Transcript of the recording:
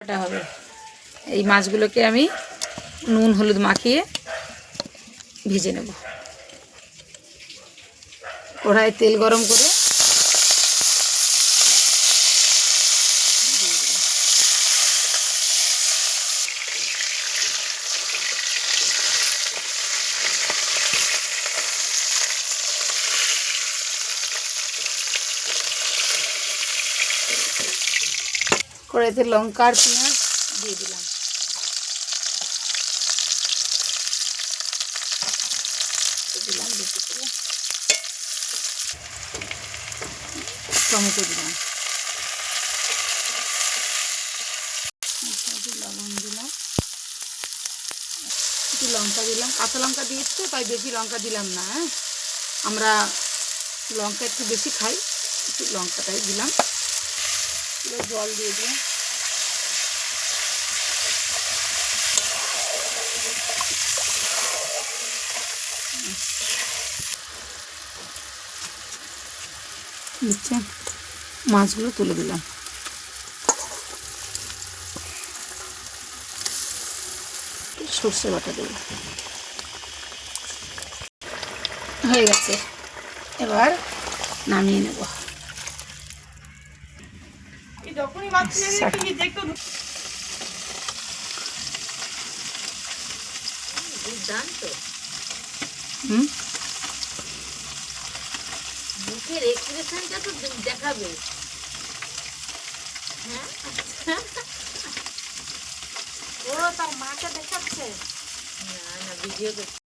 এটা হবে। এই মাছগুলোকে আমি নুন হলুদ মাখিয়ে ভেজে নেব। কড়াইয়ে তেল গরম করে কড়াইতে লঙ্কা আর পেঁয়াজ দিয়ে দিলাম। বেশি করে টমেটো দিলাম, লবণ দিলাম, একটু লঙ্কা দিলাম। কাঁচা লঙ্কা দিয়েছি তো তাই বেশি লঙ্কা দিলাম না। আমরা লঙ্কা একটু বেশি খাই, একটু লঙ্কাটাই দিলাম। জল দিয়ে দিলাম। বুঝছেন, মাছগুলো তুলে দিলাম। সর্ষে বাটা দেব। হয়ে গেছে, এবার নামিয়ে নেব। মুখের এক্সপ্রেশনটা তো দেখাবে। হ্যাঁ, ও তার মাকে দেখাচ্ছে। না না, ভিডিও